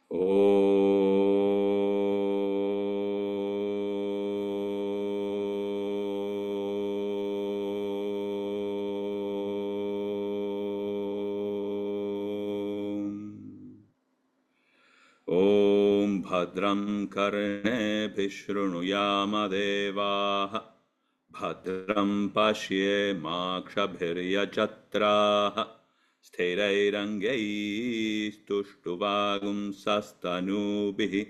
Om Bhadram Karne Vishrunuyama Devaha Bhadram Pashye Makshabhirya Jatraha Sthairangais Tushtuvagum Sastanubihi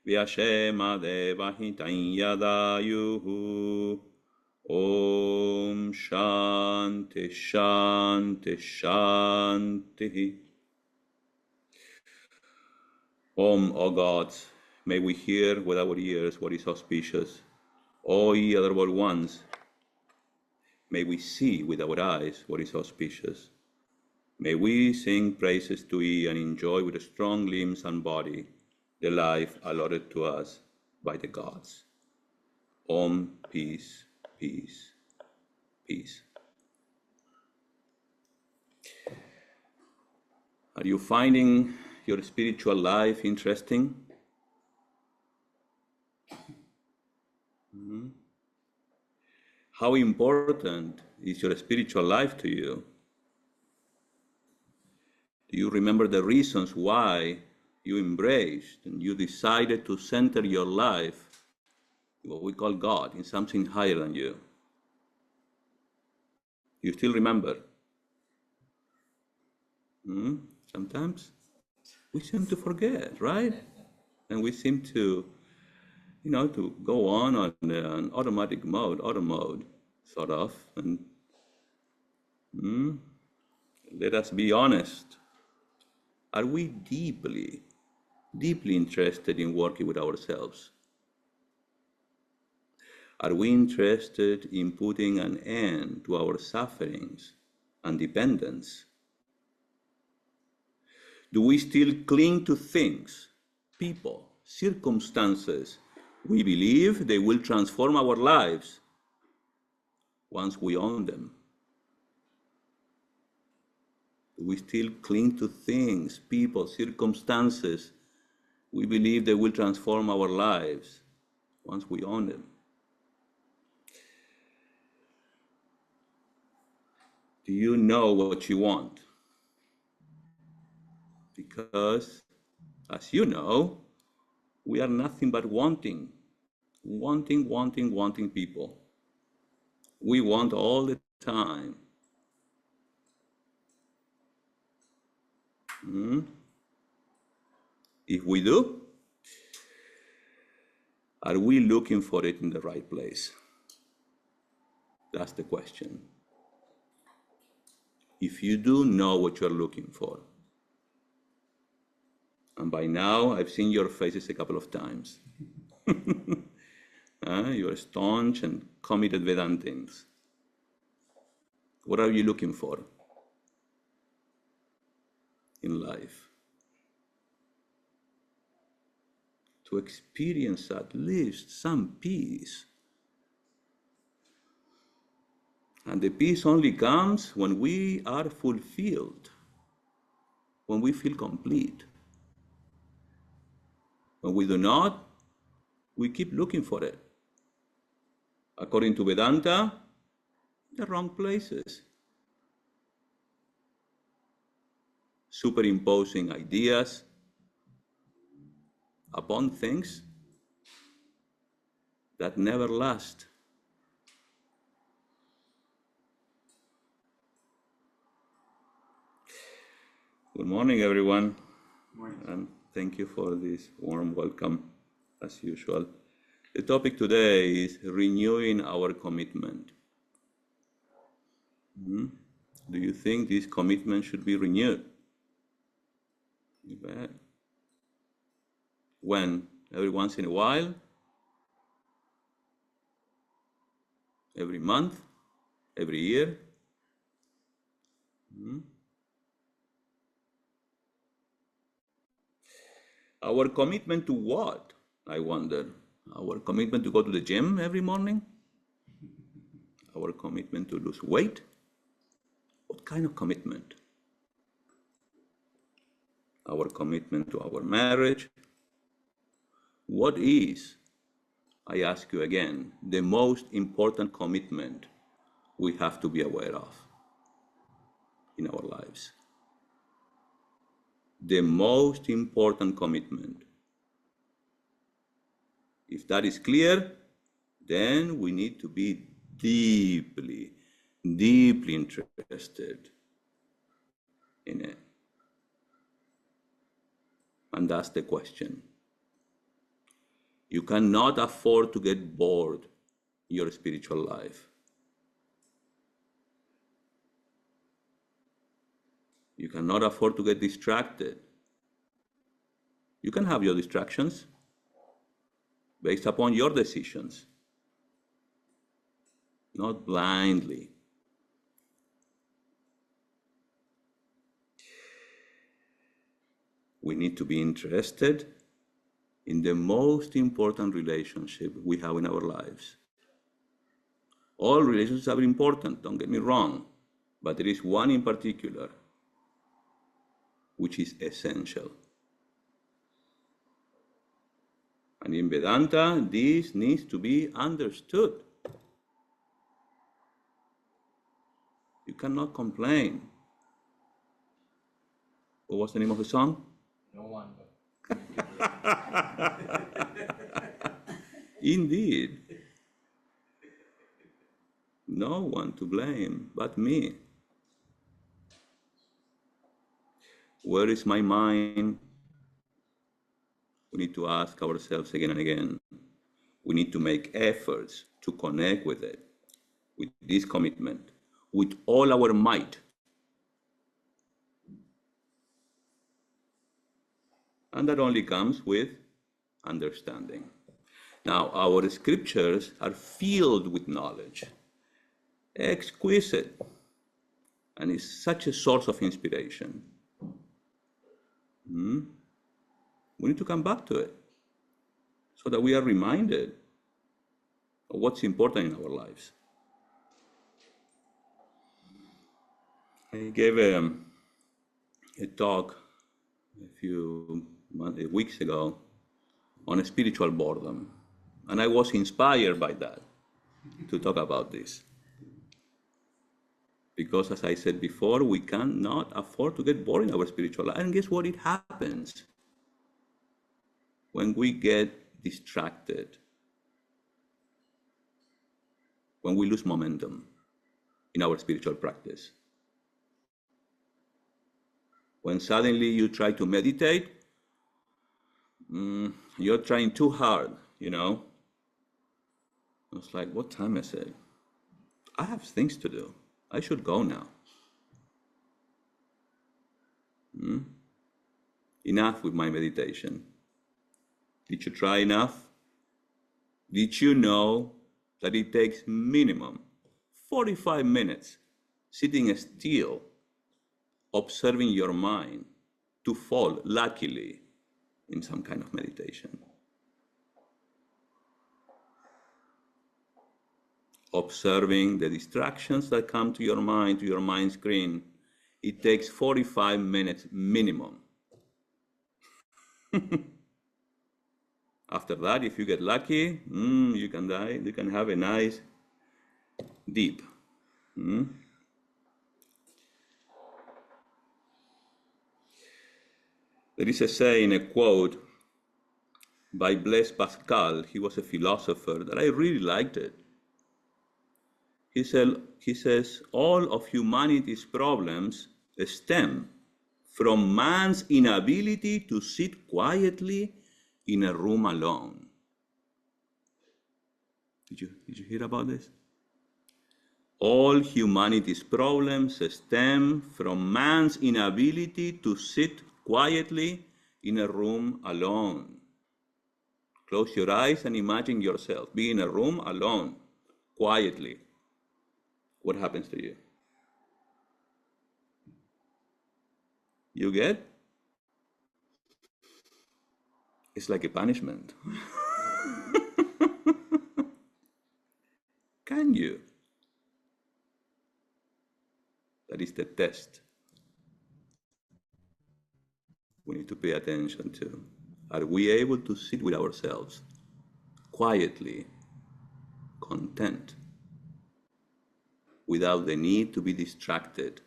Vyashema Devahitan Yadayuhu. Om Shanti Shanti Shanti. Om, O gods, may we hear with our ears what is auspicious. O ye otherworld ones, may we see with our eyes what is auspicious. May we sing praises to ye and enjoy with strong limbs and body the life allotted to us by the gods. Om, peace, peace, peace. Are you finding your spiritual life interesting? How important is your spiritual life to you? Do you remember the reasons why you embraced and you decided to center your life, what we call God, in something higher than you? You still remember? Sometimes we seem to forget, right? And we seem to, to go on an automatic mode, auto mode, sort of. And let us be honest. Are we deeply, deeply interested in working with ourselves? Are we interested in putting an end to our sufferings and dependence? Do we still cling to things, people, circumstances we believe they will transform our lives once we own them? Do we still cling to things, people, circumstances we believe they will transform our lives once we own them? Do you know what you want? Because, as you know, we are nothing but wanting people. We want all the time. If we do, are we looking for it in the right place? That's the question. If you do know what you're looking for, and by now I've seen your faces a couple of times. You're staunch and committed Vedantins. What are you looking for in life? To experience at least some peace. And the peace only comes when we are fulfilled, when we feel complete. When we do not, we keep looking for it. According to Vedanta, the wrong places. Superimposing ideas upon things that never last. Good morning, everyone. Good morning. And thank you for this warm welcome, as usual. The topic today is renewing our commitment. Do you think this commitment should be renewed? You bet. When? Every once in a while? Every month? Every year? Our commitment to what, I wonder? Our commitment to go to the gym every morning? Our commitment to lose weight? What kind of commitment? our commitment to our marriage. What is, I ask you again, the most important commitment we have to be aware of in our lives? The most important commitment. If that is clear, then we need to be deeply, deeply interested in it. And that's the question. You cannot afford to get bored in your spiritual life. You cannot afford to get distracted. You can have your distractions based upon your decisions, not blindly. We need to be interested in the most important relationship we have in our lives. All relationships are important, don't get me wrong, but there is one in particular which is essential. And in Vedanta, this needs to be understood. You cannot complain. What was the name of the song? No one but. Indeed. No one to blame but me. Where is my mind? We need to ask ourselves again and again. We need to make efforts to connect with it, with this commitment, with all our might. And that only comes with understanding. Now, our scriptures are filled with knowledge, exquisite, and is such a source of inspiration. We need to come back to it so that we are reminded of what's important in our lives. I gave a talk a few weeks ago on spiritual boredom, and I was inspired by that to talk about this. Because as I said before, we cannot afford to get bored in our spiritual life. And guess what? It happens when we get distracted, when we lose momentum in our spiritual practice. When suddenly you try to meditate, you're trying too hard, you know. It's like, what time is it? I have things to do. I should go now. Enough with my meditation. Did you try enough? Did you know that it takes minimum 45 minutes sitting still, observing your mind to fall, luckily, in some kind of meditation? Observing the distractions that come to your mind screen, it takes 45 minutes minimum. After that, if you get lucky, you can die. You can have a nice deep. There is a saying, a quote by Blaise Pascal. He was a philosopher that I really liked it. He says, all of humanity's problems stem from man's inability to sit quietly in a room alone. Did you hear about this? All humanity's problems stem from man's inability to sit quietly in a room alone. Close your eyes and imagine yourself being in a room alone, quietly. What happens to you? You get? It's like a punishment. Can you? That is the test. we need to pay attention to. Are we able to sit with ourselves quietly, content, without the need to be distracted,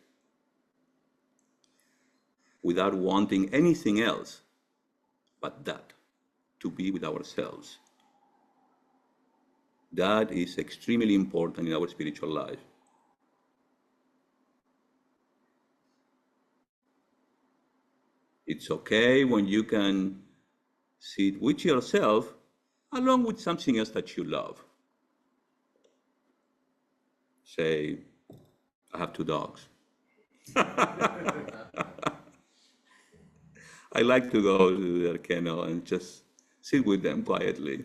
without wanting anything else but that, to be with ourselves? That is extremely important in our spiritual life. It's okay when you can sit with yourself along with something else that you love. Say, I have 2 dogs. I like to go to their kennel and just sit with them quietly,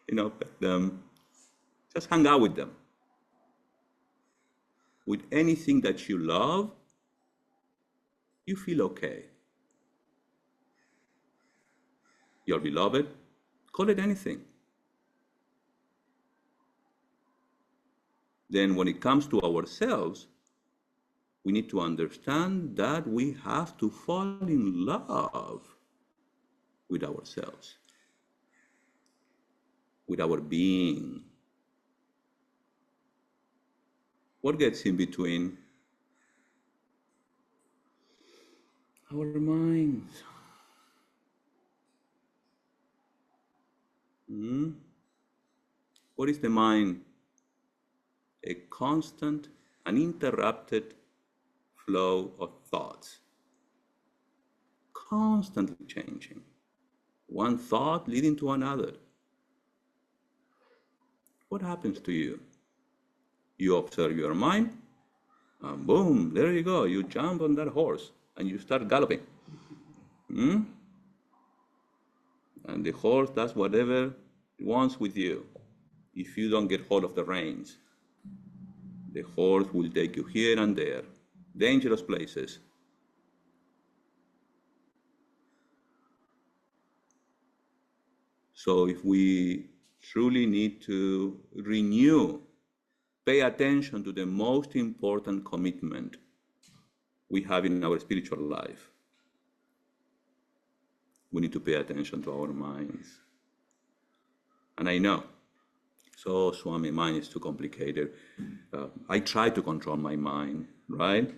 pet them, just hang out with them. With anything that you love, you feel okay. Your beloved, call it anything. Then when it comes to ourselves, we need to understand that we have to fall in love with ourselves, with our being. What gets in between? Our minds. What is the mind? A constant, uninterrupted flow of thoughts, constantly changing, one thought leading to another. What happens to you? You observe your mind, and boom, there you go. You jump on that horse and you start galloping. And the horse does whatever it wants with you. If you don't get hold of the reins, the horse will take you here and there, dangerous places. So if we truly need to renew, pay attention to the most important commitment we have in our spiritual life, we need to pay attention to our minds. And I know, so Swami, mind is too complicated. I try to control my mind, right?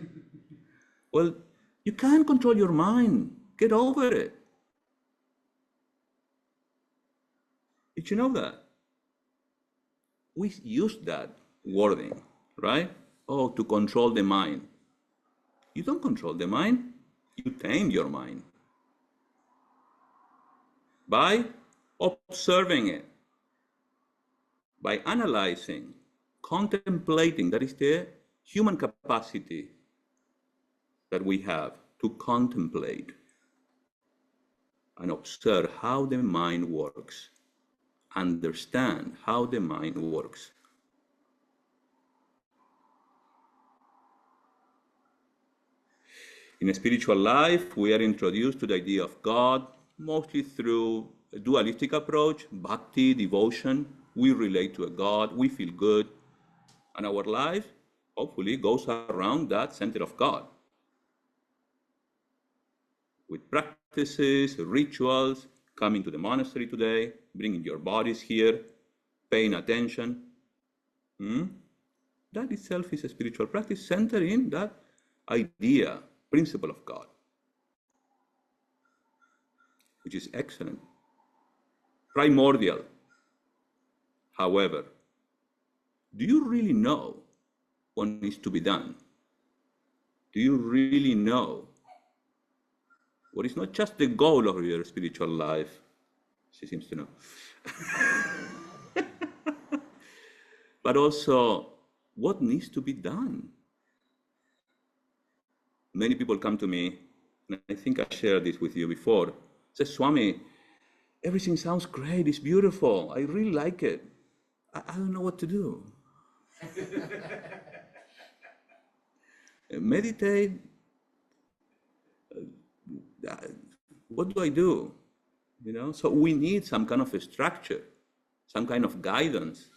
Well, you can't control your mind. Get over it. Did you know that? We use that wording, right? Oh, to control the mind. You don't control the mind. You tame your mind by observing it, by analyzing, contemplating. That is the human capacity that we have to contemplate and observe how the mind works, understand how the mind works. In a spiritual life, we are introduced to the idea of God, mostly through a dualistic approach, bhakti, devotion. We relate to a God, we feel good, and our life, hopefully, goes around that center of God. With practices, rituals, coming to the monastery today, bringing your bodies here, paying attention. That itself is a spiritual practice centered in that idea, principle of God, which is excellent, primordial. However, do you really know what needs to be done? Do you really know what is not just the goal of your spiritual life? She seems to know. But also what needs to be done. Many people come to me, and I think I shared this with you before, say, Swami, everything sounds great, it's beautiful, I really like it. I don't know what to do. Meditate, what do I do? So we need some kind of a structure, some kind of guidance,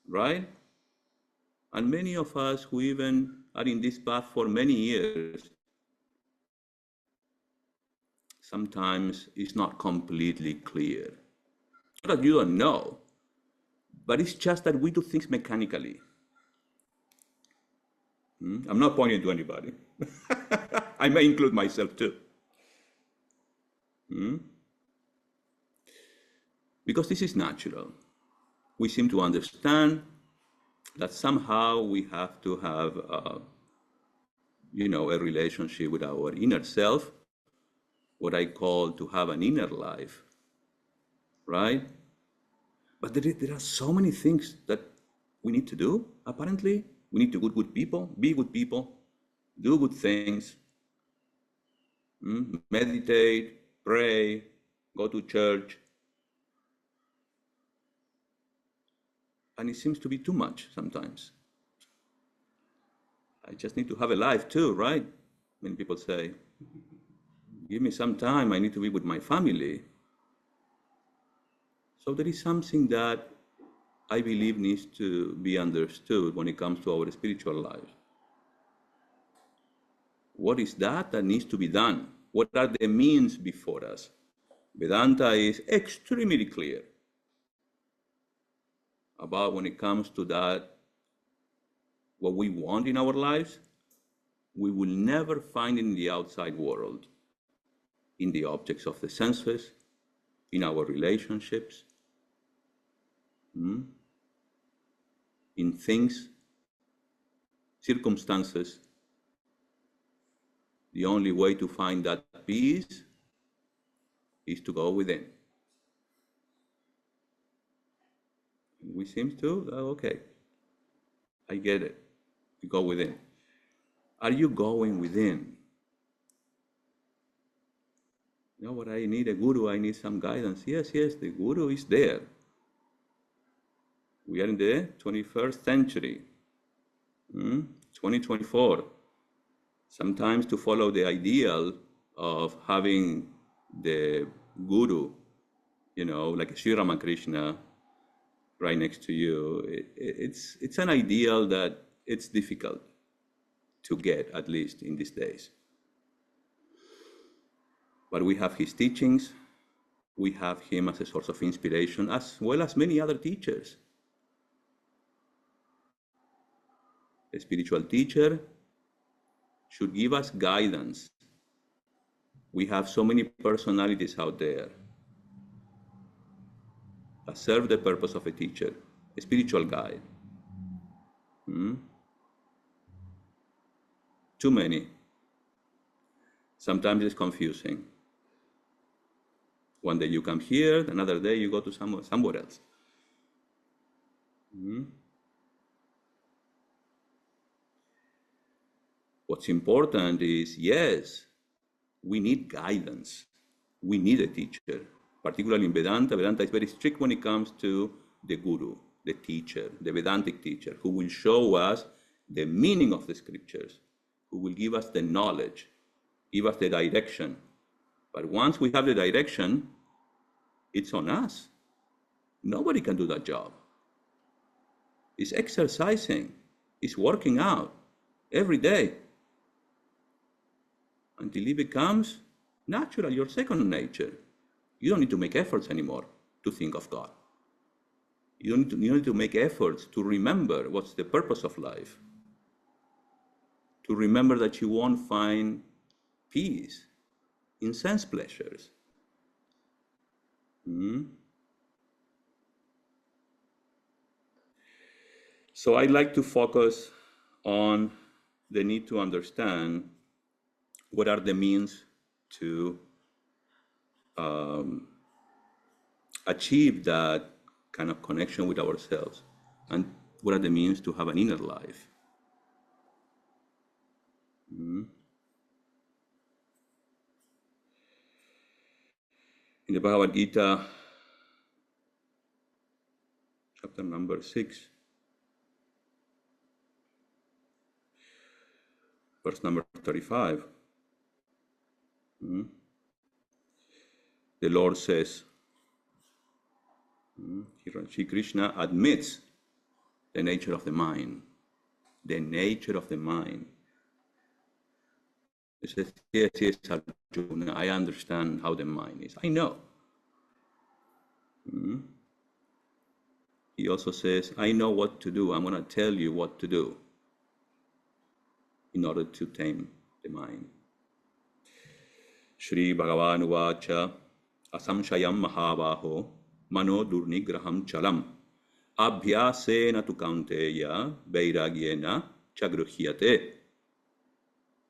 right? And many of us who even are in this path for many years sometimes is not completely clear. Not that you don't know, but it's just that we do things mechanically. I'm not pointing to anybody. I may include myself too. Because this is natural. We seem to understand that somehow we have to have, a relationship with our inner self, what I call to have an inner life, right? But there are so many things that we need to do, apparently. We need to be good people, do good things, meditate, pray, go to church. And it seems to be too much sometimes. I just need to have a life too, right? Many people say, give me some time, I need to be with my family. So there is something that I believe needs to be understood when it comes to our spiritual life. What is that needs to be done? What are the means before us? Vedanta is extremely clear about when it comes to that, what we want in our lives, we will never find in the outside world, in the objects of the senses, in our relationships, in things, circumstances. The only way to find that peace is to go within. We seem to, okay, I get it. You go within. Are you going within? You know what, I need a guru, I need some guidance. Yes, the guru is there. We are in the 21st century, 2024. Sometimes to follow the ideal of having the guru, like Sri Ramakrishna right next to you, it's an ideal that it's difficult to get, at least in these days. But we have his teachings, we have him as a source of inspiration, as well as many other teachers. A spiritual teacher should give us guidance. We have so many personalities out there that serve the purpose of a teacher, a spiritual guide. Too many. Sometimes it's confusing. One day you come here, another day you go to somewhere else. What's important is, yes, we need guidance. We need a teacher, particularly in Vedanta. Vedanta is very strict when it comes to the guru, the teacher, the Vedantic teacher, who will show us the meaning of the scriptures, who will give us the knowledge, give us the direction. But once we have the direction, it's on us. Nobody can do that job. It's exercising, it's working out every day until it becomes natural, your second nature. You don't need to make efforts anymore to think of God. You don't need to make efforts to remember what's the purpose of life, to remember that you won't find peace in sense pleasures. So I'd like to focus on the need to understand what are the means to achieve that kind of connection with ourselves, and what are the means to have an inner life. In the Bhagavad Gita, chapter number 6, verse number 35, the Lord says, Shri Krishna admits the nature of the mind. The nature of the mind. He says, yes, Arjuna, I understand how the mind is. I know. He also says, I know what to do. I'm going to tell you what to do in order to tame the mind. Shri Bhagavan Uvacha Asamshayam Mahabaho Mano Durnigraham Chalam Abhyasena tu Kaunteya Vairagyena Chagruhyate.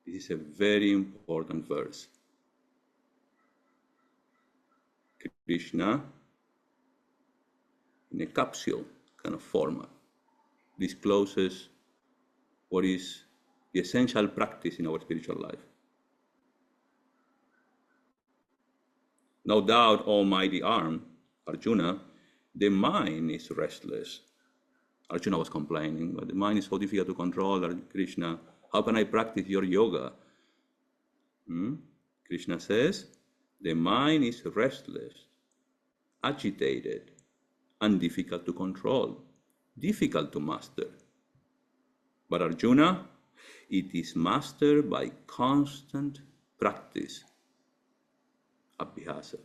This is a very important verse. Krishna, in a capsule kind of format, discloses what is the essential practice in our spiritual life. No doubt, Almighty Arm, Arjuna, the mind is restless. Arjuna was complaining, but the mind is so difficult to control. Krishna, how can I practice your yoga? Krishna says, the mind is restless, agitated, and difficult to control, difficult to master. But Arjuna, it is mastered by constant practice. Abhyasa.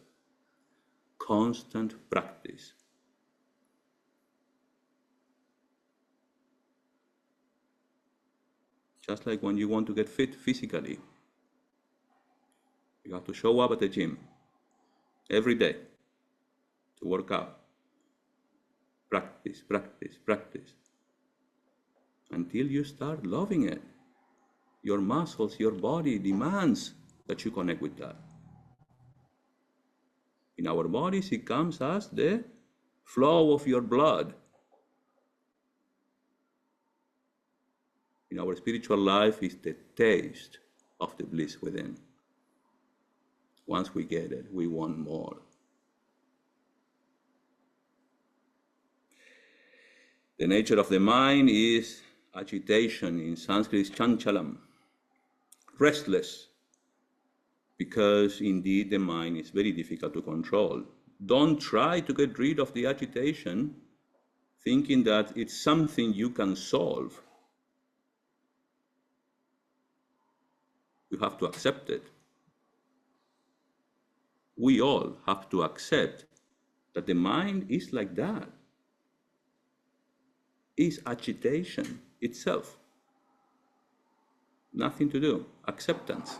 Constant practice. Just like when you want to get fit physically, you have to show up at the gym every day to work out. Practice, practice, practice. Until you start loving it. Your muscles, your body demands that you connect with that. In our bodies, it comes as the flow of your blood. In our spiritual life, is the taste of the bliss within. Once we get it, we want more. The nature of the mind is agitation. In Sanskrit is chanchalam, restless, because indeed the mind is very difficult to control. Don't try to get rid of the agitation thinking that it's something you can solve. You have to accept it. We all have to accept that the mind is like that. Is agitation itself. Nothing to do. Acceptance.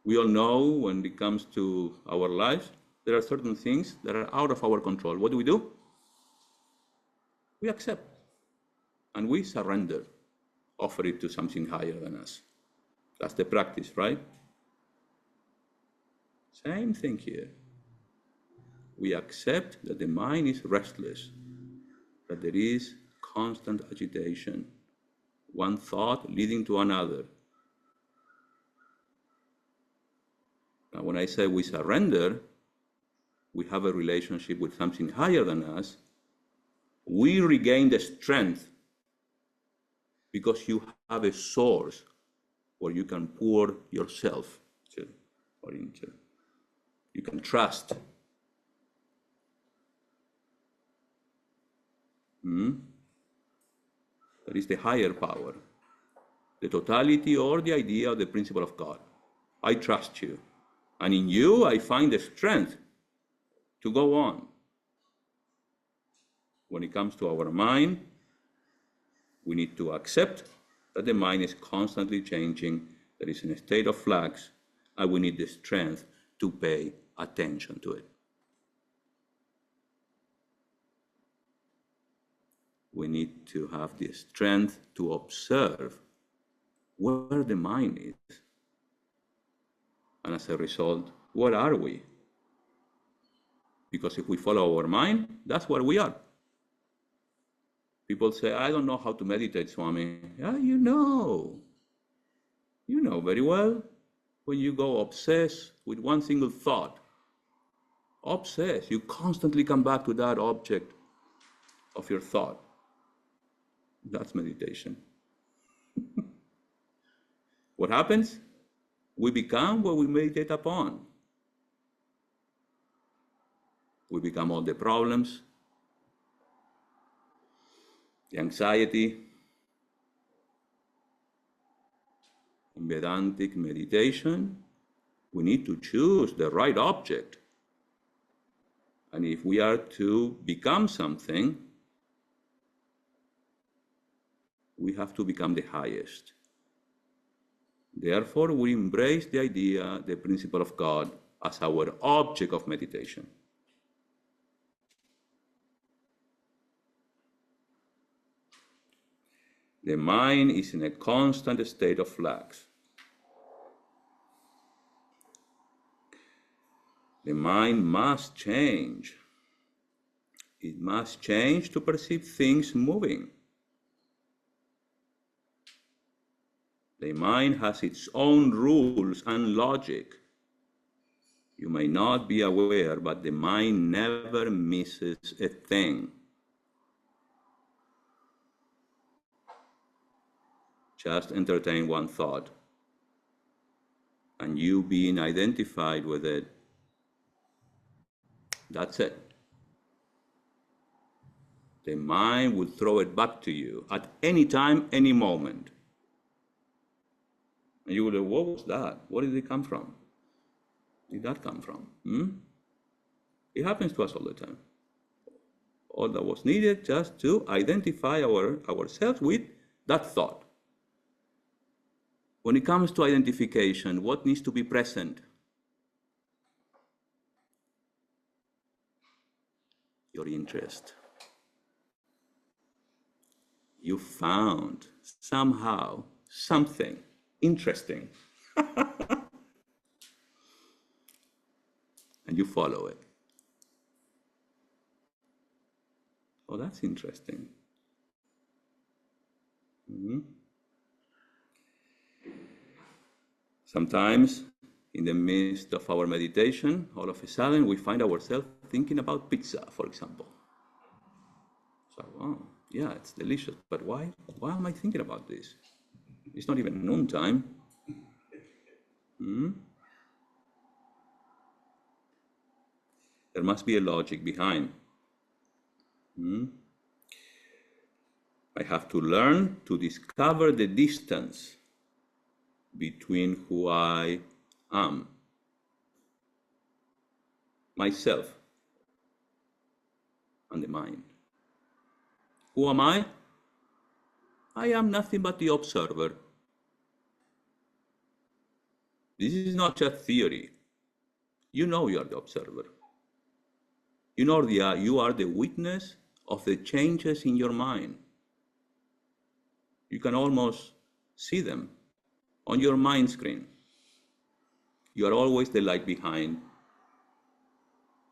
We all know when it comes to our lives, there are certain things that are out of our control. What do? We accept and we surrender, offer it to something higher than us. That's the practice, right? Same thing here. We accept that the mind is restless, that there is constant agitation, one thought leading to another. Now, when I say we surrender, we have a relationship with something higher than us, we regain the strength because you have a source where you can pour yourself to or into. You can trust. That is the higher power, the totality or the idea of the principle of God. I trust you. And in you, I find the strength to go on. When it comes to our mind, we need to accept that the mind is constantly changing, that it's in a state of flux, and we need the strength to pay attention to it. We need to have the strength to observe where the mind is. And as a result, where are we? Because if we follow our mind, that's where we are. People say, I don't know how to meditate, Swami. Yeah, you know. You know very well when you go obsess with one single thought. Obsess. You constantly come back to that object of your thought. That's meditation. What happens? We become what we meditate upon. We become all the problems, the anxiety, In Vedantic meditation, we need to choose the right object. And if we are to become something, we have to become the highest. Therefore, we embrace the idea, the principle of God, as our object of meditation. The mind is in a constant state of flux. The mind must change. It must change to perceive things moving. The mind has its own rules and logic. You may not be aware, but the mind never misses a thing. Just entertain one thought, and you being identified with it, that's it. The mind will throw it back to you at any time, any moment. And you will say, what was that? Where did it come from? Where did that come from? It happens to us all the time. All that was needed just to identify ourselves with that thought. When it comes to identification, what needs to be present? Your interest. You found somehow something interesting. And you follow it. Oh, that's interesting. Sometimes, in the midst of our meditation, all of a sudden we find ourselves thinking about pizza, for example. So, oh, yeah, it's delicious, but why am I thinking about this? It's not even noontime. There must be a logic behind. I have to learn to discover the distance between who I am, myself, and the mind. Who am I? I am nothing but the observer. This is not just theory. You know you are the observer. You know you are the witness of the changes in your mind. You can almost see them on your mind screen. You are always the light behind,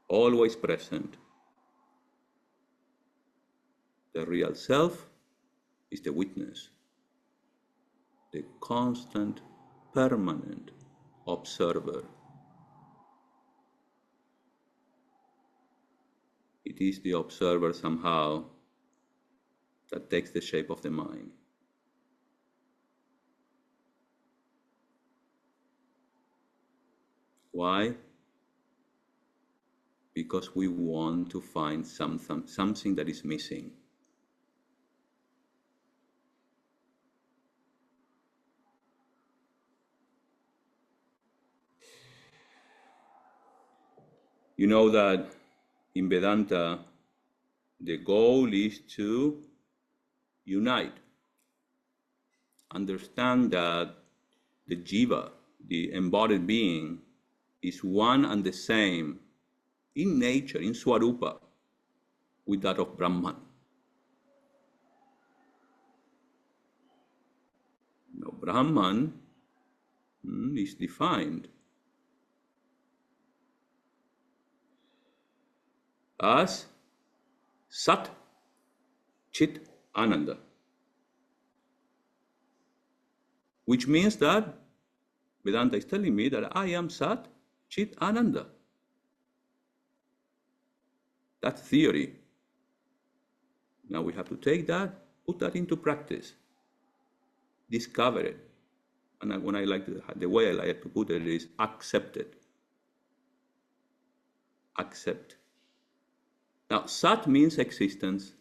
always present. The real self is the witness, the constant, permanent observer. It is the observer somehow that takes the shape of the mind. Why? Because we want to find something that is missing. You know that in Vedanta, the goal is to unite. Understand that the jiva, the embodied being, is one and the same in nature, in Swarupa, with that of Brahman. Now, Brahman is defined as Sat Chit Ananda, which means that Vedanta is telling me that I am Sat Chit Ananda. That's theory. Now we have to take that, put that into practice, discover it. And the way I like to put it is accept it. Accept. Now, Sat means existence.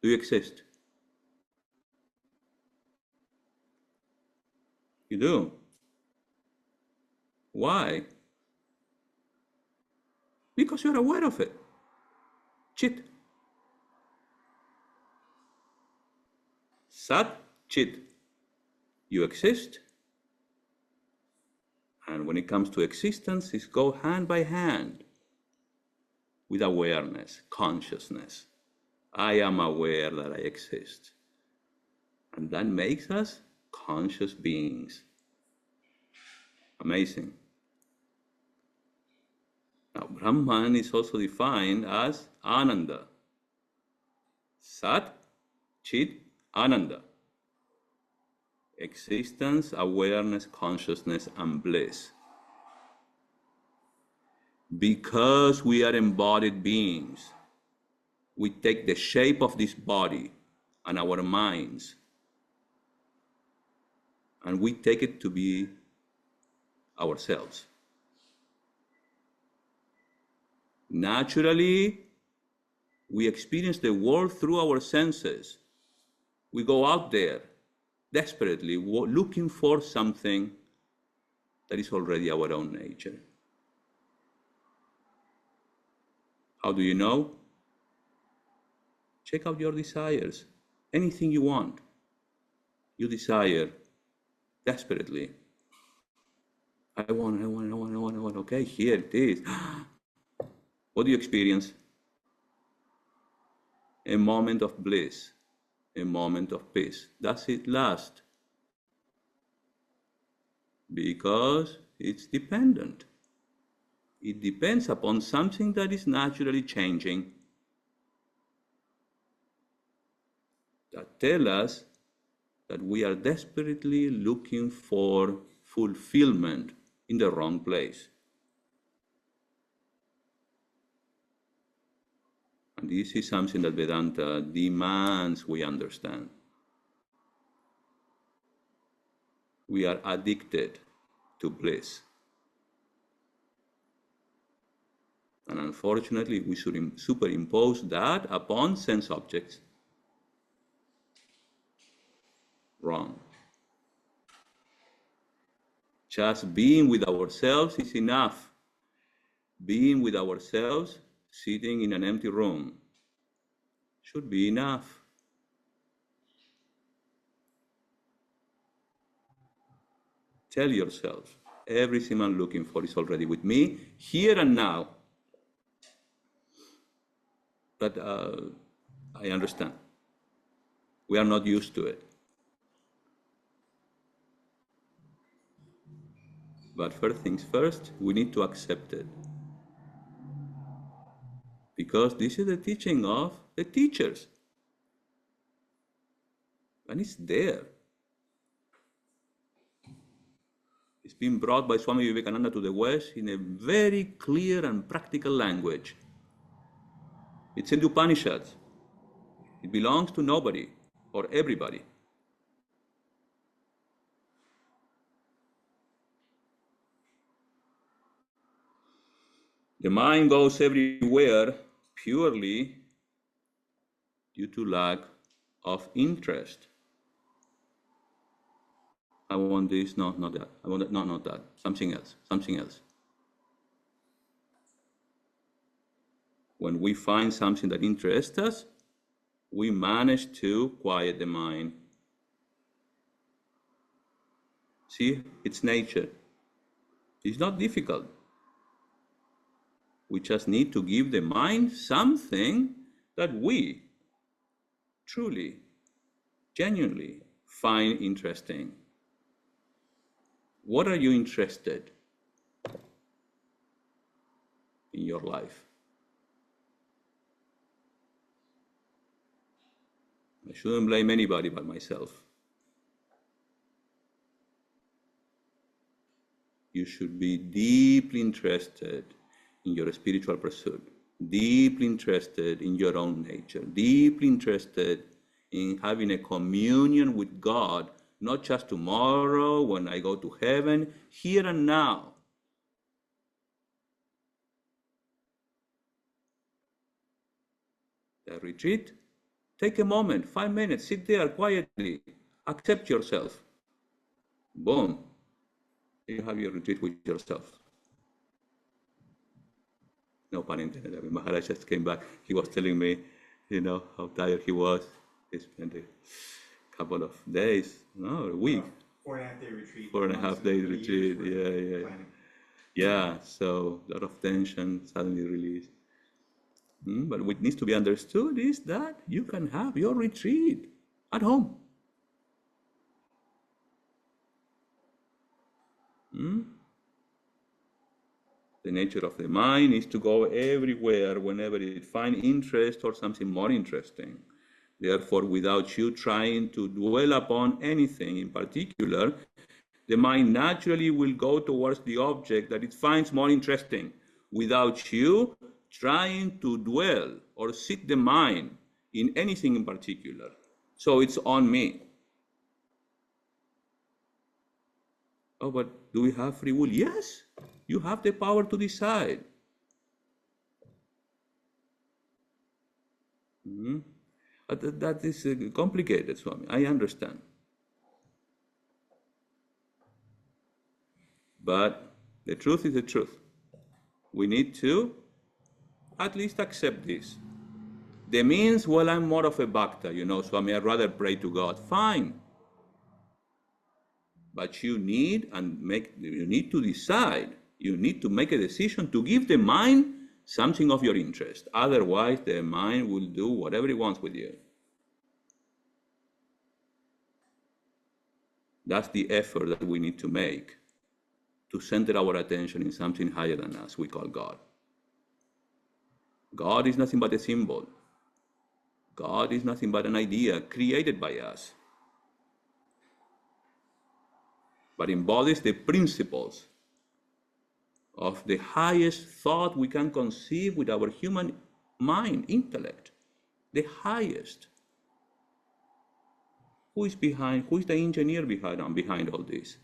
Do you exist? You do. Why? Because you're aware of it. Chit. Sat, Chit. You exist. And when it comes to existence, it goes hand by hand with awareness, consciousness. I am aware that I exist. And that makes us conscious beings. Amazing. Now, Brahman is also defined as Ananda. Sat, Chit, Ananda. Existence, awareness, consciousness, and bliss. Because we are embodied beings, we take the shape of this body and our minds, and we take it to be ourselves. Naturally, we experience the world through our senses. We go out there desperately looking for something that is already our own nature. How do you know? Check out your desires. Anything you want, you desire desperately. I want. Okay, here it is. What do you experience? A moment of bliss, a moment of peace. Does it last? Because it's dependent. It depends upon something that is naturally changing, that tell us that we are desperately looking for fulfillment in the wrong place. And this is something that Vedanta demands we understand. We are addicted to bliss. And unfortunately, we should superimpose that upon sense objects. Wrong. Just being with ourselves is enough. Being with ourselves, sitting in an empty room, should be enough. Tell yourself, everything I'm looking for is already with me, here and now. But I understand. We are not used to it. But first things first, we need to accept it. Because this is the teaching of the teachers. And it's there. It's been brought by Swami Vivekananda to the West in a very clear and practical language. It's in the Upanishads. It belongs to nobody or everybody. The mind goes everywhere purely due to lack of interest. I want this, no, not that. I want that, no, not that. Something else, something else. When we find something that interests us, we manage to quiet the mind. See, it's nature. It's not difficult. We just need to give the mind something that we truly, genuinely find interesting. What are you interested in your life? I shouldn't blame anybody but myself. You should be deeply interested in your spiritual pursuit, deeply interested in your own nature, deeply interested in having a communion with God, not just tomorrow when I go to heaven, here and now. The retreat, take a moment, 5 minutes, sit there quietly, accept yourself. Boom. You have your retreat with yourself. No pun intended. I mean, Maharaj just came back. He was telling me, how tired he was. He spent a couple of days, no, a week. 4.5-day retreat. 4.5-day retreat. Yeah. Planning. Yeah, so a lot of tension suddenly released. But what needs to be understood is that you can have your retreat at home. The nature of the mind is to go everywhere whenever it finds interest or something more interesting. Therefore, without you trying to dwell upon anything in particular, the mind naturally will go towards the object that it finds more interesting, without you trying to dwell or sit the mind in anything in particular. So it's on me. Oh, but do we have free will? Yes, you have the power to decide. But that is complicated, Swami. I understand. But the truth is the truth. We need to at least accept this. The means, well, I'm more of a bhakta, Swami, I'd rather pray to God. Fine. But you need to decide. You need to make a decision to give the mind something of your interest. Otherwise, the mind will do whatever it wants with you. That's the effort that we need to make to center our attention in something higher than us, we call God. God is nothing but a symbol. God is nothing but an idea created by us, but embodies the principles of the highest thought we can conceive with our human mind, intellect, the highest. Who is the engineer behind all this?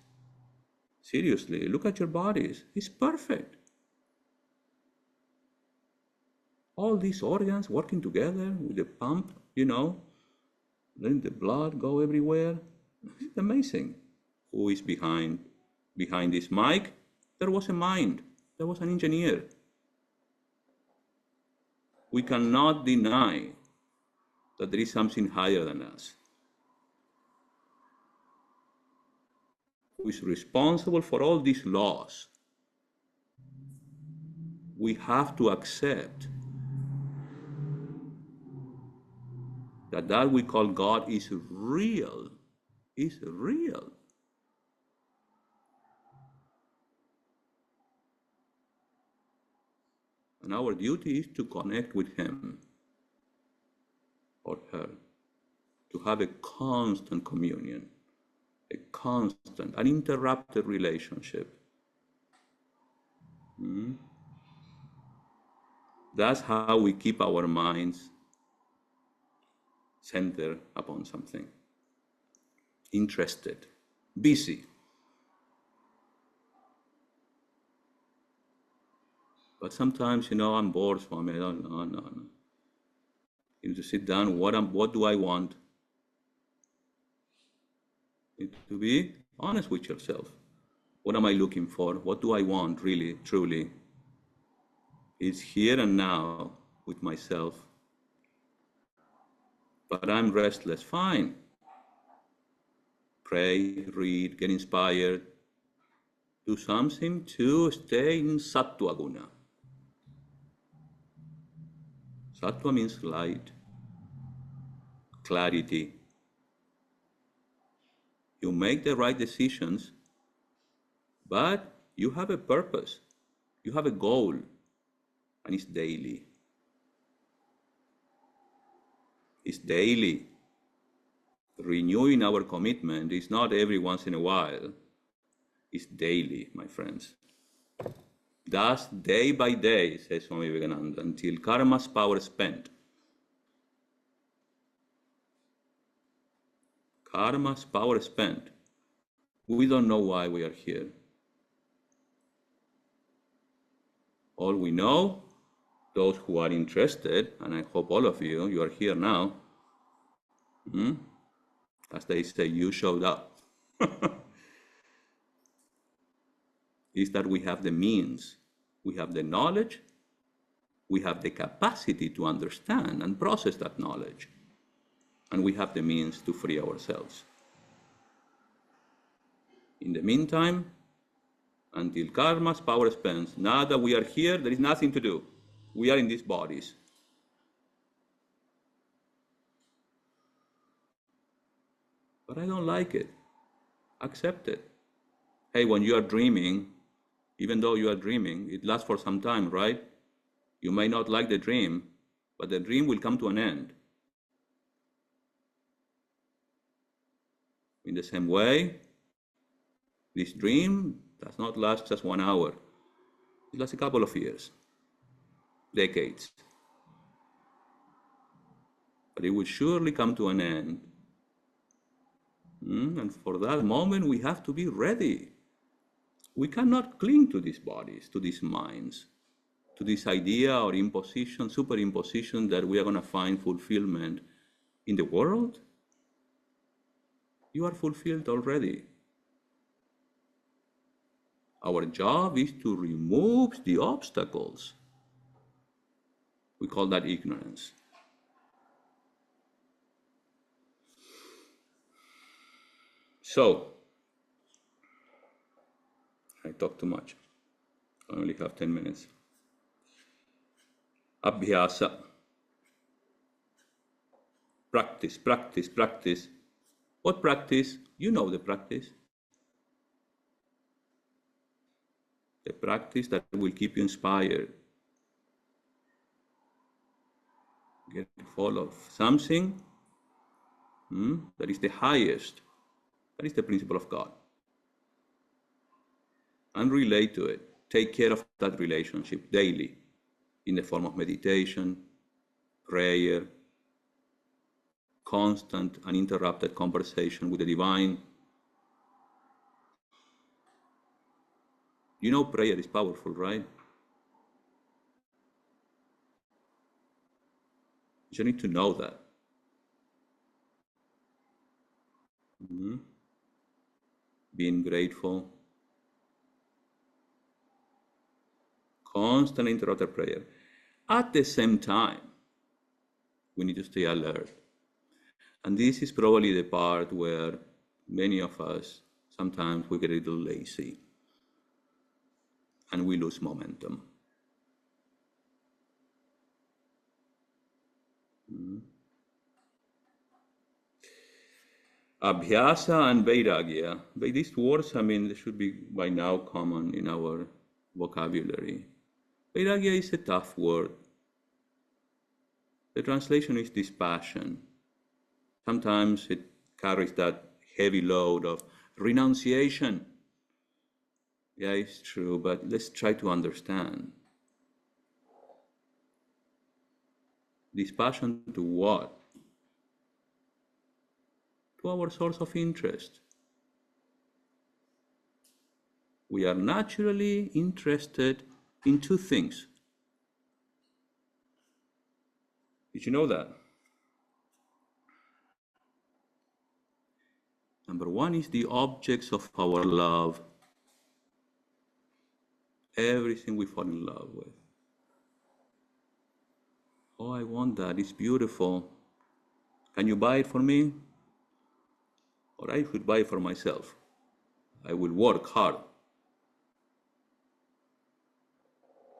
Seriously, look at your bodies. It's perfect. All these organs working together with the pump, letting the blood go everywhere. It's amazing. Who is behind this mic? There was a mind. There was an engineer. We cannot deny that there is something higher than us, who is responsible for all these laws. We have to accept that we call God is real. Is real. And our duty is to connect with him or her, to have a constant communion, a constant, uninterrupted relationship. That's how we keep our minds centered upon something, interested, busy. But sometimes, I'm bored, Swami. I don't know. No. You need to sit down. What do I want? You need to be honest with yourself. What am I looking for? What do I want, really, truly? It's here and now with myself. But I'm restless. Fine. Pray, read, get inspired. Do something to stay in sattva guna. Sattva means light, clarity. You make the right decisions, but you have a purpose. You have a goal, and it's daily. It's daily. Renewing our commitment is not every once in a while. It's daily, my friends. Thus, day by day, says Swami Dhyanayogananda, until karma's power is spent. Karma's power is spent. We don't know why we are here. All we know, those who are interested, and I hope all of you are here now, as they say, you showed up. is that we have the means, we have the knowledge, we have the capacity to understand and process that knowledge, and we have the means to free ourselves. In the meantime, until karma's power spends, now that we are here, there is nothing to do. We are in these bodies. But I don't like it. Accept it. Hey, when you are dreaming, even though you are dreaming, it lasts for some time, right? You may not like the dream, but the dream will come to an end. In the same way, this dream does not last just 1 hour. It lasts a couple of years, decades. But it will surely come to an end. And for that moment, we have to be ready. We cannot cling to these bodies, to these minds, to this idea or imposition, superimposition that we are going to find fulfillment in the world. You are fulfilled already. Our job is to remove the obstacles. We call that ignorance. So, I talk too much. I only have 10 minutes. Abhyasa. Practice, practice, practice. What practice? You know the practice. The practice that will keep you inspired. Get full of something that is the highest. That is the principle of God. And relate to it. Take care of that relationship daily in the form of meditation, prayer, constant, uninterrupted conversation with the divine. You know prayer is powerful, right? You need to know that. Being grateful. Constant interrupted prayer. At the same time, we need to stay alert. And this is probably the part where many of us, sometimes we get a little lazy and we lose momentum. Abhyasa and Vairagya. These words, they should be by now common in our vocabulary. Vairagya is a tough word. The translation is dispassion. Sometimes it carries that heavy load of renunciation. Yeah, it's true, but let's try to understand. Dispassion to what? To our source of interest. We are naturally interested in two things. Did you know that? Number one is the objects of our love. Everything we fall in love with. Oh, I want that. It's beautiful. Can you buy it for me? Or I should buy it for myself. I will work hard.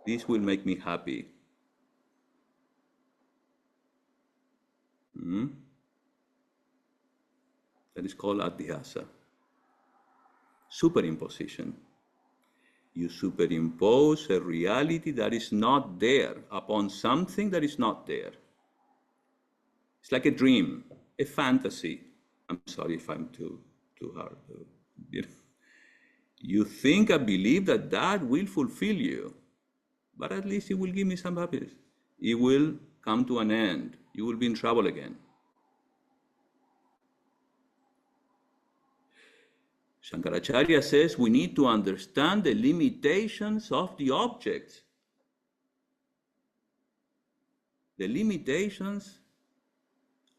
This will make me happy. That is called adhyasa. Superimposition. You superimpose a reality that is not there upon something that is not there. It's like a dream, a fantasy. I'm sorry if I'm too hard. You think and believe that that will fulfill you, but at least it will give me some happiness. It will come to an end. You will be in trouble again. Shankaracharya says we need to understand the limitations of the objects. The limitations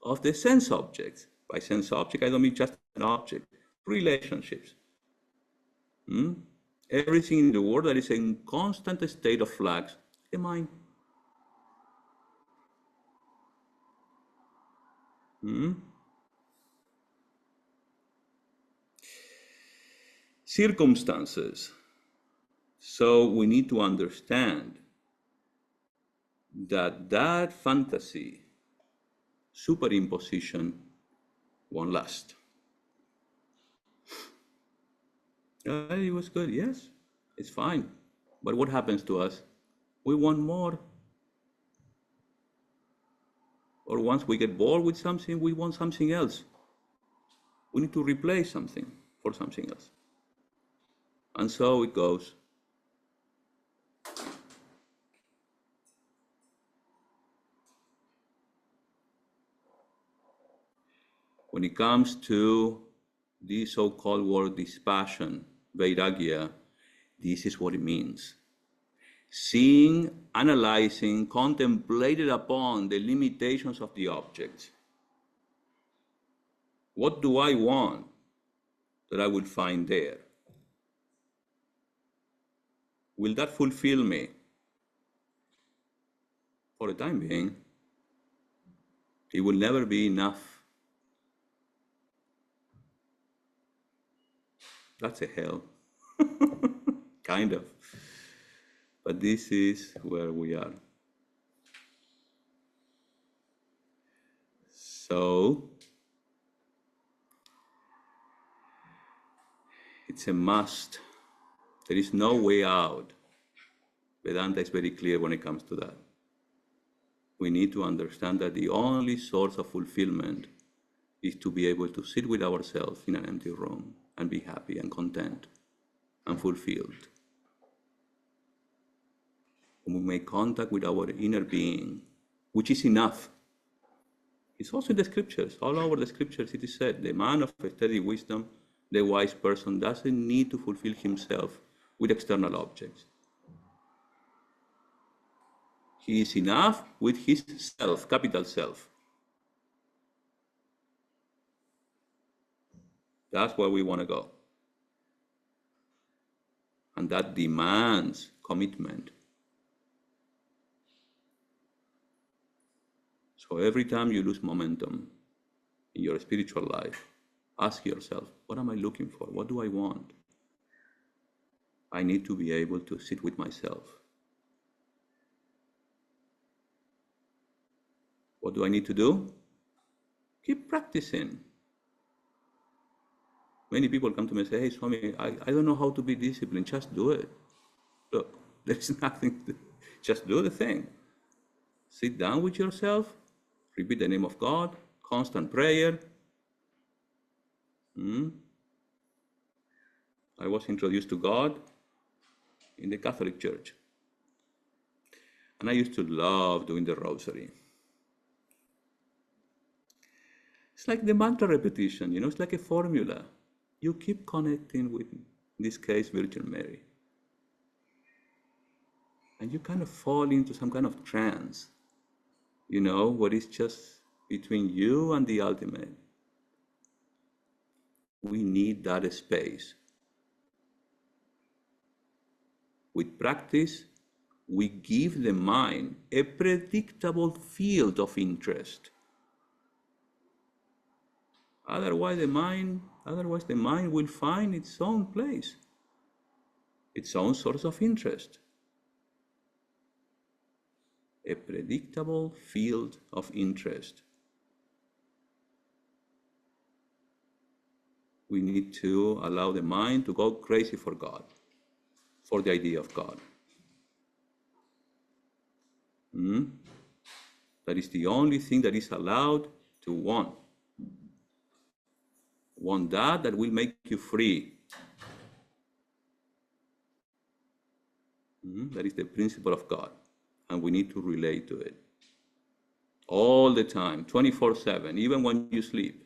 of the sense objects. By sense object, I don't mean just an object. Relationships. Everything in the world that is in constant state of flux, the mind. Circumstances. So we need to understand that fantasy superimposition won't last. It was good, yes, it's fine. But what happens to us? We want more. Or once we get bored with something, we want something else. We need to replace something for something else. And so it goes. When it comes to the so-called word dispassion, vairagya, this is what it means. Seeing, analyzing, contemplated upon the limitations of the object. What do I want that I will find there? Will that fulfill me? For the time being, it will never be enough. That's a hell. Kind of. But this is where we are. So, it's a must. There is no way out. Vedanta is very clear when it comes to that. We need to understand that the only source of fulfillment is to be able to sit with ourselves in an empty room and be happy and content and fulfilled. When we make contact with our inner being, which is enough. It's also in the scriptures. All over the scriptures it is said, the man of steady wisdom, the wise person, doesn't need to fulfill himself with external objects. He is enough with his self, capital self. That's where we want to go. And that demands commitment. So every time you lose momentum in your spiritual life, ask yourself, what am I looking for? What do I want? I need to be able to sit with myself. What do I need to do? Keep practicing. Many people come to me and say, hey, Swami, I don't know how to be disciplined. Just do it. Look, there's nothing to, just do the thing. Sit down with yourself, repeat the name of God, constant prayer. I was introduced to God in the Catholic Church. And I used to love doing the rosary. It's like the mantra repetition, it's like a formula. You keep connecting with, in this case, Virgin Mary. And you kind of fall into some kind of trance, what is just between you and the ultimate. We need that space. With practice, we give the mind a predictable field of interest. Otherwise, the mind will find its own place, its own source of interest. A predictable field of interest. We need to allow the mind to go crazy for God, for the idea of God. That is the only thing that is allowed to want. Want that will make you free. That is the principle of God, and we need to relate to it all the time, 24/7, even when you sleep.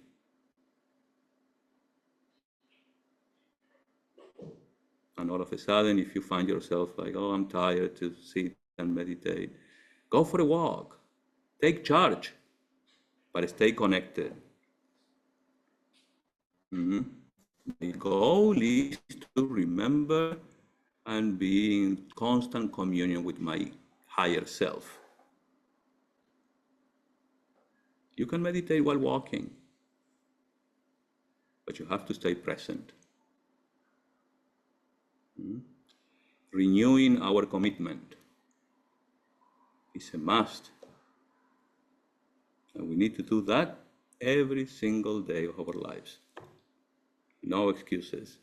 And all of a sudden, if you find yourself like, oh, I'm tired to sit and meditate, go for a walk, take charge, but stay connected. The goal is to remember and be in constant communion with my higher self. You can meditate while walking, but you have to stay present. Renewing our commitment is a must. And we need to do that every single day of our lives. No excuses.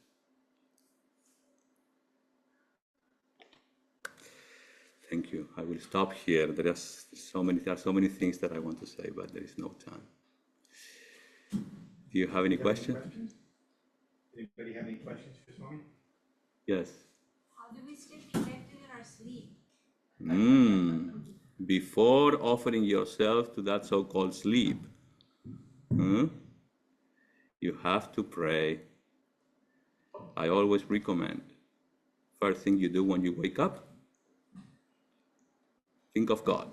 Thank you. I will stop here. There are so many things that I want to say, but there is no time. Do you have any questions? Anybody have any questions for Swami? Yes. How do we stay connected in our sleep? Before offering yourself to that so-called sleep, you have to pray. I always recommend, first thing you do when you wake up, think of God.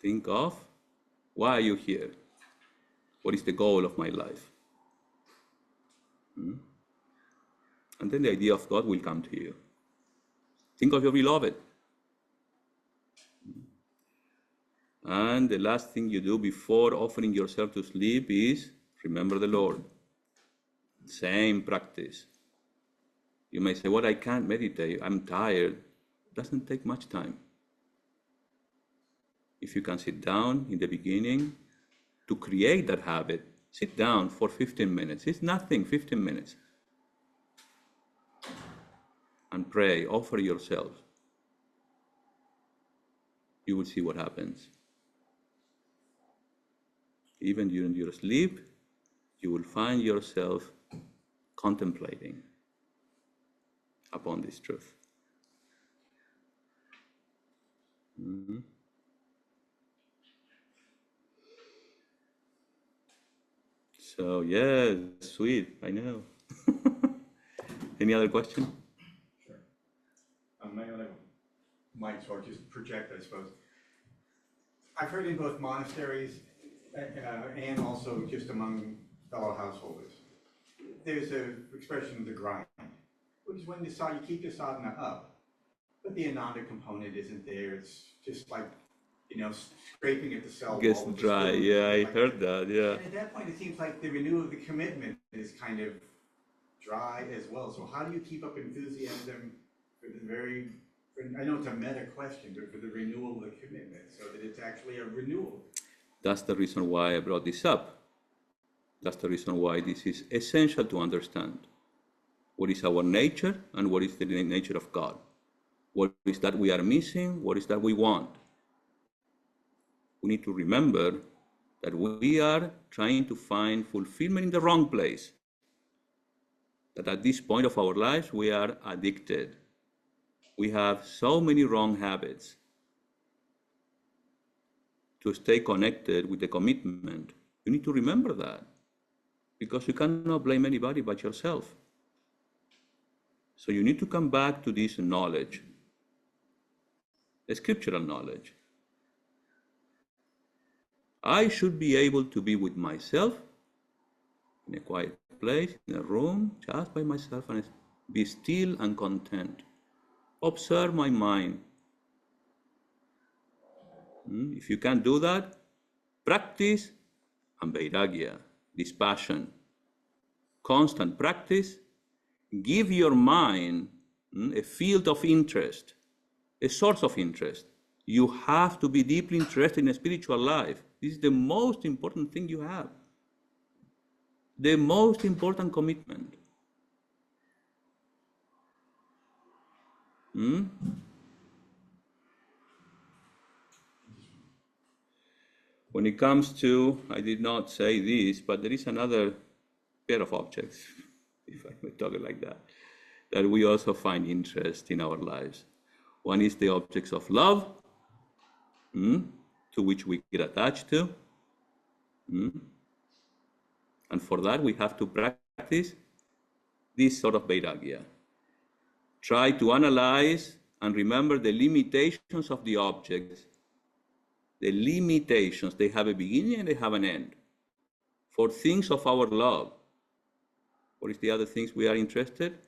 Think of, why are you here? What is the goal of my life? And then the idea of God will come to you. Think of your beloved. And the last thing you do before offering yourself to sleep is remember the Lord. Same practice. You may say, well, I can't meditate, I'm tired. It doesn't take much time. If you can sit down in the beginning to create that habit, sit down for 15 minutes. It's nothing, 15 minutes. And pray, offer yourself. You will see what happens. Even during your sleep, you will find yourself contemplating upon this truth. So, yes, sweet, I know. Any other question? Sure. My other might, so I'll just project, I suppose. I've heard in both monasteries and also just among fellow householders, there's an expression of the grind, which is when you keep the sadhana up, but the ananda component isn't there. It's just like, scraping at the cell wall. Gets dry, yeah, I heard that, yeah. And at that point, it seems like the renewal of the commitment is kind of dry as well. So how do you keep up enthusiasm for I know it's a meta question, but for the renewal of the commitment, so that it's actually a renewal? That's the reason why I brought this up. That's the reason why this is essential to understand. What is our nature and what is the nature of God? What is that we are missing? What is that we want? We need to remember that we are trying to find fulfillment in the wrong place. That at this point of our lives, we are addicted. We have so many wrong habits. To stay connected with the commitment, you need to remember that, because you cannot blame anybody but yourself. So you need to come back to this knowledge, a scriptural knowledge. I should be able to be with myself in a quiet place, in a room, just by myself, and be still and content. Observe my mind. If you can't do that, practice and vairagya, dispassion. Constant practice. Give your mind a field of interest, a source of interest. You have to be deeply interested in a spiritual life. This is the most important thing you have. The most important commitment. When it comes to, I did not say this, but there is another pair of objects, if I may talk it like that we also find interest in our lives. One is the objects of love, to which we get attached to. And for that, we have to practice this sort of vairagya. Try to analyze and remember the limitations of the objects. The limitations, they have a beginning and they have an end. For things of our love, What is the other things we are interested?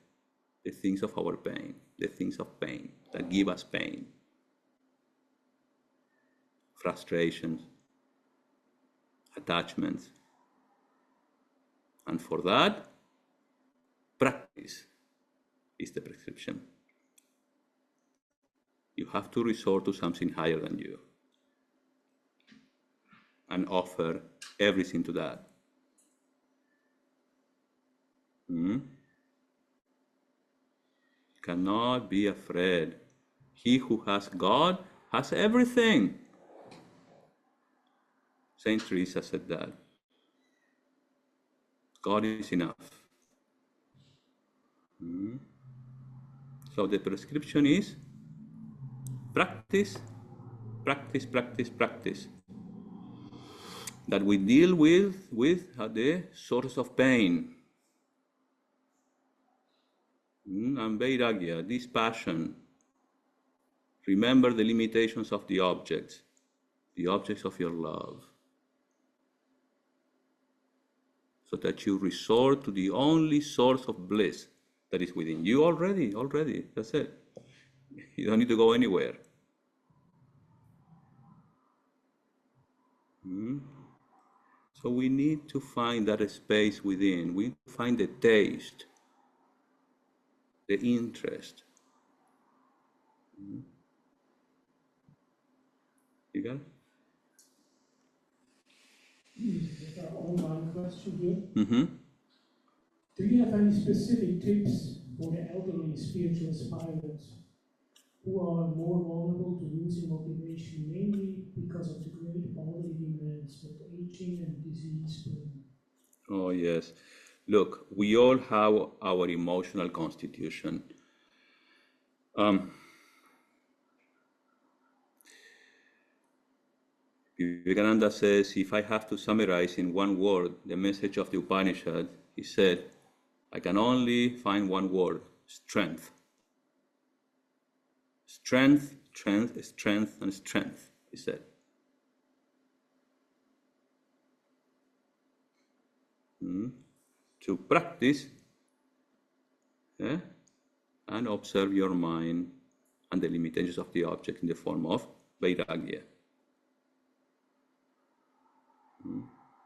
The things of our pain, the things of pain that give us pain, frustrations, attachments. And for that, practice is the prescription. You have to resort to something higher than you and offer everything to that. Cannot be afraid. He who has God has everything. Saint Teresa said that. God is enough. So the prescription is practice, practice, practice, practice. That we deal with the source of pain. And vairagya, this passion. Remember the limitations of the objects of your love. So that you resort to the only source of bliss that is within you already, that's it. You don't need to go anywhere. So we need to find that space within. We need to find the taste, the interest. You got it? With our online question here. Mm-hmm. Do you have any specific tips for the elderly spiritual aspirants who are more vulnerable to losing motivation, mainly because of the great bodily demands with aging and disease? Oh, yes. Look, we all have our emotional constitution. Vivekananda says, if I have to summarize in one word the message of the Upanishad, he said, I can only find one word, strength. Strength, strength, strength, and strength, he said. To practice and observe your mind and the limitations of the object in the form of vairagya.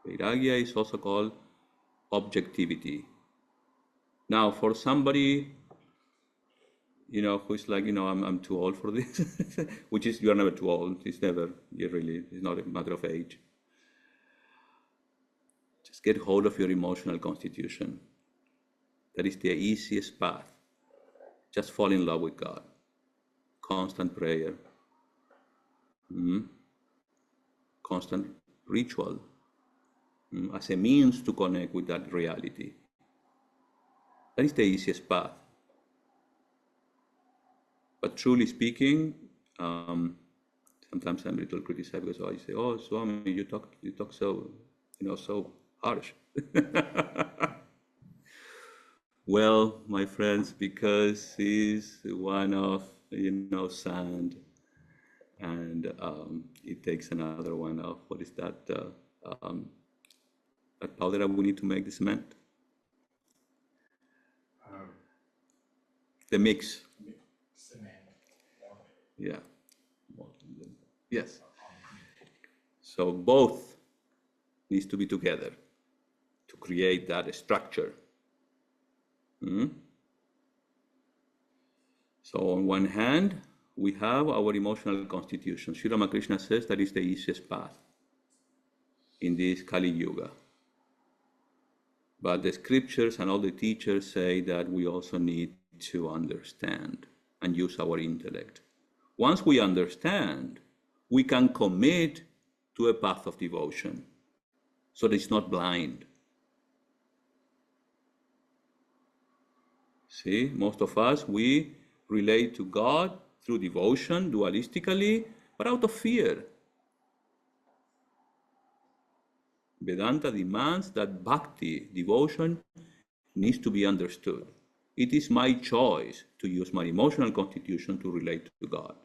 Vairagya is also called objectivity. Now, for somebody, who is like, I'm too old for this, which is, you are never too old. It's not a matter of age. Just get hold of your emotional constitution. That is the easiest path. Just fall in love with God. Constant prayer. Constant ritual. As a means to connect with that reality. That is the easiest path. But truly speaking, sometimes I'm a little criticized because I say, "Oh, Swami, you talk so, so harsh." Well, my friends, because he's one of sand, and it takes another one of what is that? That powder that we need to make the cement. The mix. Yeah. Yes. So both needs to be together to create that structure. So on one hand, we have our emotional constitution. Sri Ramakrishna says that is the easiest path in this Kali Yuga. But the scriptures and all the teachers say that we also need to understand and use our intellect. Once we understand, we can commit to a path of devotion, so that it's not blind. See, most of us, we relate to God through devotion, dualistically, but out of fear. Vedanta demands that bhakti, devotion, needs to be understood. It is my choice to use my emotional constitution to relate to God,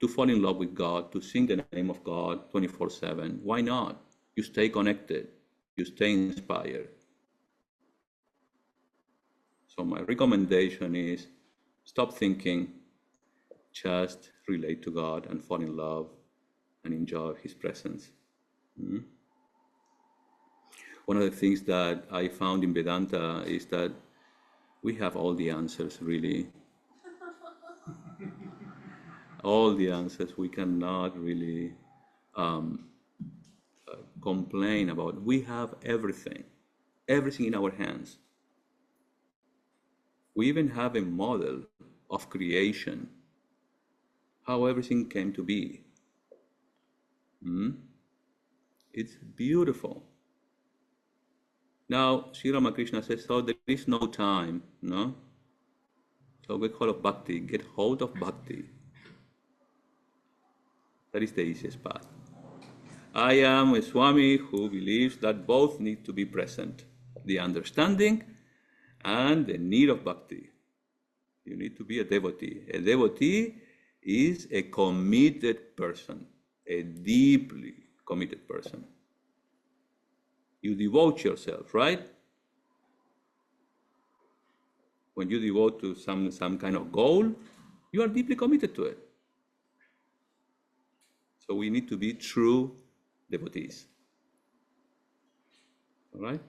to fall in love with God, to sing the name of God 24/7. Why not? You stay connected, you stay inspired. So my recommendation is stop thinking, just relate to God and fall in love and enjoy His presence. One of the things that I found in Vedanta is that we have all the answers, really. All the answers. We cannot really complain about. We have everything in our hands. We even have a model of creation, how everything came to be. It's beautiful. Now, Sri Ramakrishna says, so there is no time, no? So get hold of bhakti, get hold of bhakti. That is the easiest path. I am a Swami who believes that both need to be present, the understanding and the need of bhakti. You need to be a devotee. A devotee is a committed person, a deeply committed person. You devote yourself, right? When you devote to some kind of goal, you are deeply committed to it. So we need to be true devotees. All right?